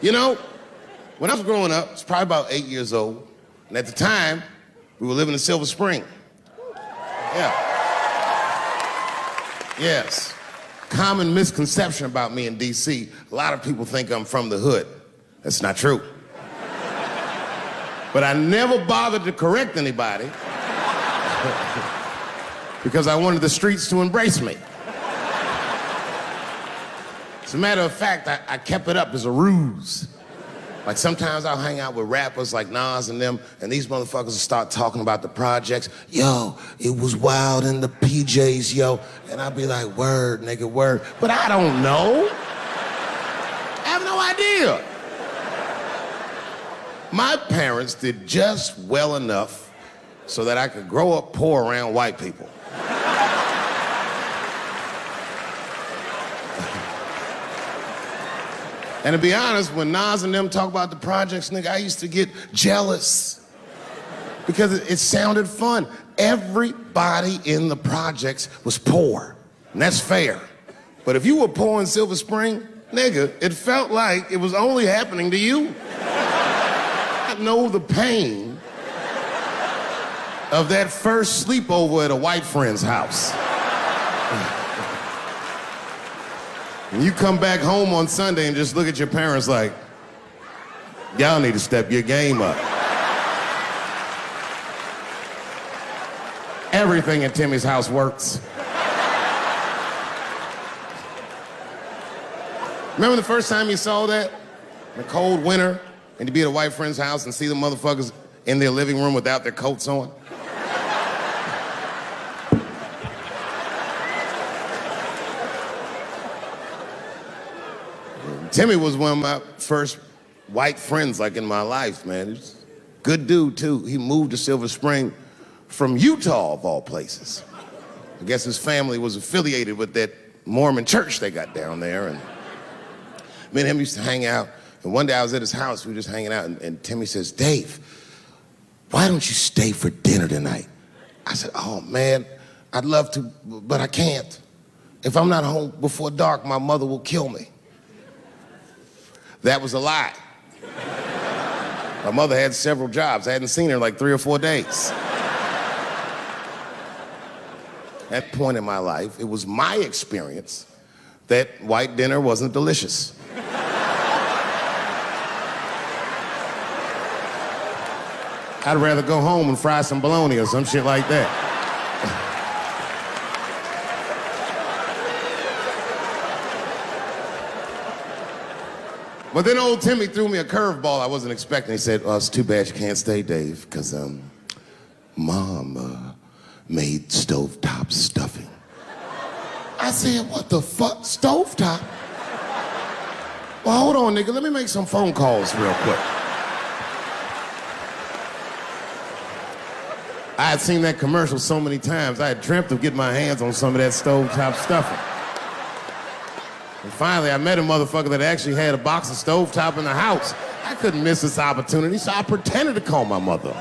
You know, when I was growing up, I was probably about 8 years old, and at the time, we were living in Silver Spring. Yeah. Yes. Common misconception about me in D.C., a lot of people think I'm from the hood. That's not true. But I never bothered to correct anybody because I wanted the streets to embrace me. As a matter of fact, I kept it up as a ruse. Like sometimes I'll hang out with rappers like Nas and them, and these motherfuckers will start talking about the projects. Yo, it was wild in the PJs, yo. And I'll be like, word, nigga, word. But I don't know. I have no idea. My parents did just well enough so that I could grow up poor around white people. And to be honest, when Nas and them talk about the projects, nigga, I used to get jealous because it sounded fun. Everybody in the projects was poor, and that's fair. But if you were poor in Silver Spring, nigga, it felt like it was only happening to you. I know the pain of that first sleepover at a white friend's house. And you come back home on Sunday and just look at your parents like, y'all need to step your game up. Everything in Timmy's house works. Remember the first time you saw that? In a cold winter, and you'd be at a white friend's house and see the motherfuckers in their living room without their coats on? Timmy was one of my first white friends, like, in my life, man. He was a good dude, too. He moved to Silver Spring from Utah, of all places. I guess his family was affiliated with that Mormon church they got down there, and me and him used to hang out. And one day I was at his house, we were just hanging out, and Timmy says, Dave, why don't you stay for dinner tonight? I said, oh, man, I'd love to, but I can't. If I'm not home before dark, my mother will kill me. That was a lie. My mother had several jobs. I hadn't seen her in like 3 or 4 days. At that point in my life, it was my experience that white dinner wasn't delicious. I'd rather go home and fry some bologna or some shit like that. But then old Timmy threw me a curveball I wasn't expecting. He said, oh, it's too bad you can't stay, Dave, because Mom made stovetop stuffing. I said, what the fuck, stovetop? Well, hold on, nigga, let me make some phone calls real quick. I had seen that commercial so many times, I had dreamt of getting my hands on some of that stovetop stuffing. And finally, I met a motherfucker that actually had a box of stovetop in the house. I couldn't miss this opportunity, so I pretended to call my mother.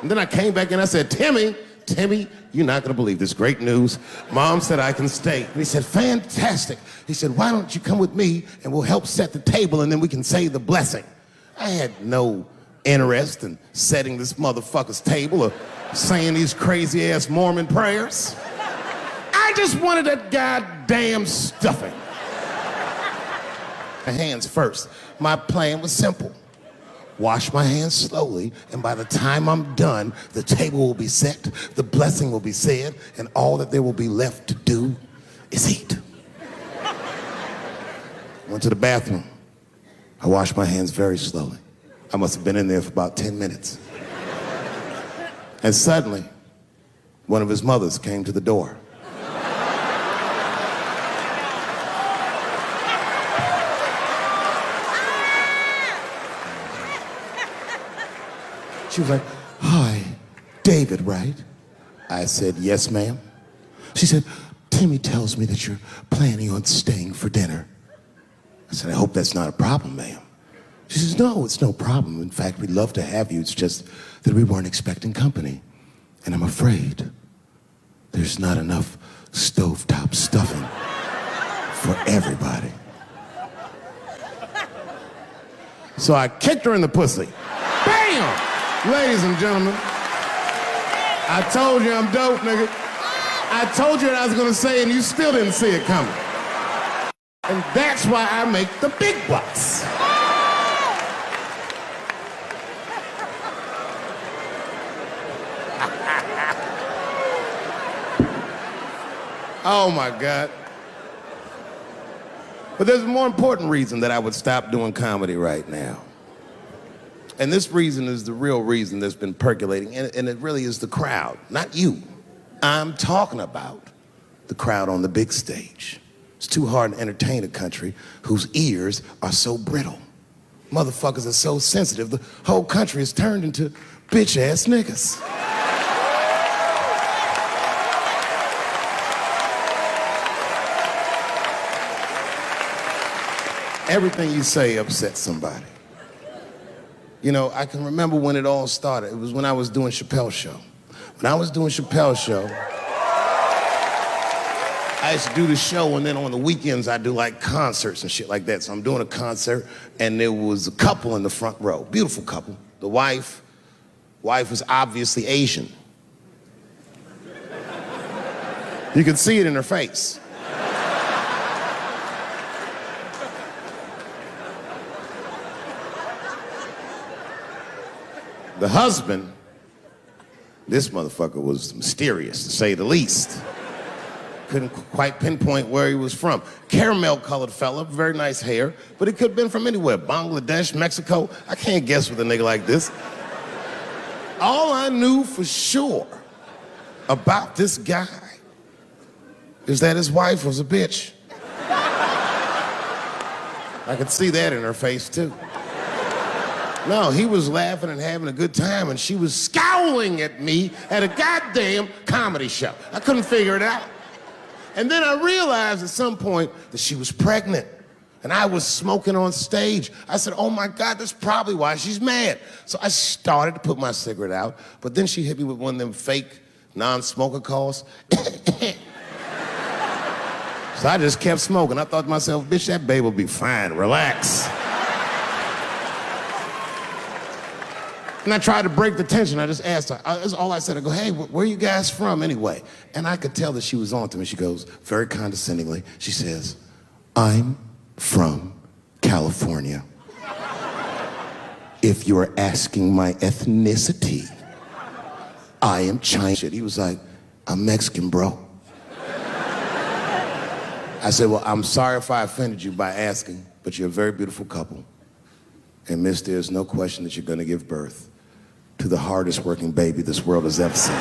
And then I came back and I said, Timmy, you're not gonna believe this great news. Mom said I can stay. And he said, fantastic. He said, why don't you come with me and we'll help set the table and then we can say the blessing. I had no interest in setting this motherfucker's table or saying these crazy ass Mormon prayers. I just wanted that goddamn stuffing. My hands first. My plan was simple. Wash my hands slowly, and by the time I'm done, the table will be set, the blessing will be said, and all that there will be left to do is eat. Went to the bathroom. I washed my hands very slowly. I must have been in there for about 10 minutes. And suddenly, one of his mothers came to the door. She was like, hi, David, right? I said, yes, ma'am. She said, Timmy tells me that you're planning on staying for dinner. I said, I hope that's not a problem, ma'am. She says, no, it's no problem. In fact, we'd love to have you. It's just that we weren't expecting company. And I'm afraid there's not enough stovetop stuffing for everybody. So I kicked her in the pussy. Bam! Ladies and gentlemen, I told you I'm dope, nigga. I told you what I was gonna say and you still didn't see it coming. And that's why I make the big bucks. Oh my God. But there's a more important reason that I would stop doing comedy right now. And this reason is the real reason that's been percolating, and it really is the crowd, not you. I'm talking about the crowd on the big stage. It's too hard to entertain a country whose ears are so brittle. Motherfuckers are so sensitive, the whole country is turned into bitch-ass niggas. Everything you say upsets somebody. You know, I can remember when it all started. It was when I was doing Chappelle's show. When I was doing Chappelle's show, I used to do the show, and then on the weekends I do like concerts and shit like that. So I'm doing a concert, and there was a couple in the front row, beautiful couple. The wife was obviously Asian. You could see it in her face. The husband, this motherfucker was mysterious, to say the least. Couldn't quite pinpoint where he was from. Caramel-colored fella, very nice hair, but he could have been from anywhere. Bangladesh, Mexico. I can't guess with a nigga like this. All I knew for sure about this guy is that his wife was a bitch. I could see that in her face, too. No, he was laughing and having a good time, and she was scowling at me at a goddamn comedy show. I couldn't figure it out. And then I realized at some point that she was pregnant, and I was smoking on stage. I said, oh my God, that's probably why she's mad. So I started to put my cigarette out, but then she hit me with one of them fake non-smoker calls. So I just kept smoking. I thought to myself, bitch, that babe will be fine, relax. And I tried to break the tension. I just asked her. That's all I said. I go, hey, where are you guys from anyway? And I could tell that she was on to me. She goes, very condescendingly, she says, I'm from California. If you're asking my ethnicity, I am Chinese. He was like, I'm Mexican, bro. I said, well, I'm sorry if I offended you by asking, but you're a very beautiful couple. And miss, there's no question that you're gonna give birth to the hardest working baby this world has ever seen.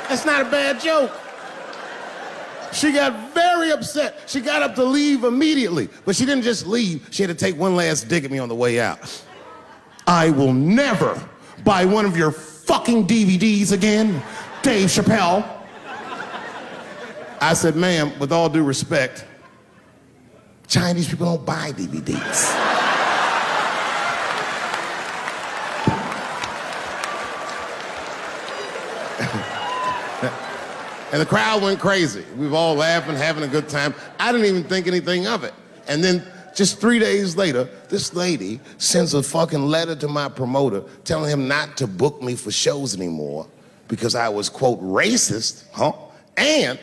That's not a bad joke. She got very upset. She got up to leave immediately, but she didn't just leave. She had to take one last dig at me on the way out. I will never buy one of your fucking DVDs again, Dave Chappelle. I said, ma'am, with all due respect, Chinese people don't buy DVDs. And the crowd went crazy. We were all laughing, having a good time. I didn't even think anything of it. And then just 3 days later, this lady sends a fucking letter to my promoter telling him not to book me for shows anymore because I was, quote, racist, and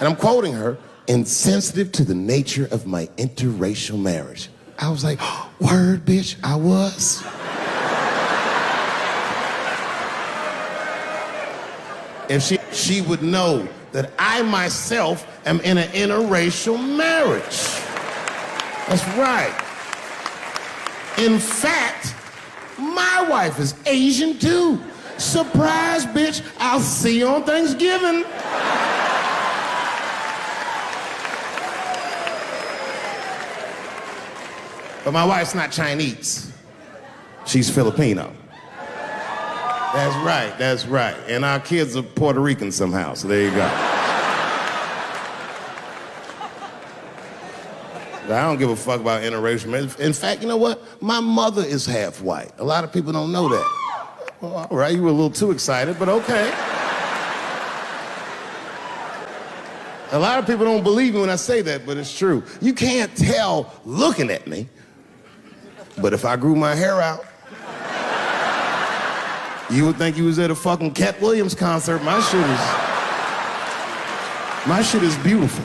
I'm quoting her, insensitive to the nature of my interracial marriage. I was like, word, bitch, I was. If she would know that I myself am in an interracial marriage. That's right. In fact, my wife is Asian too. Surprise, bitch, I'll see you on Thanksgiving. But my wife's not Chinese. She's Filipino. That's right. And our kids are Puerto Rican somehow, so there you go. But I don't give a fuck about interracial marriage. In fact, you know what? My mother is half white. A lot of people don't know that. Well, all right, you were a little too excited, but okay. A lot of people don't believe me when I say that, but it's true. You can't tell looking at me, but if I grew my hair out, you would think you was at a fucking Cat Williams concert. My shit is beautiful.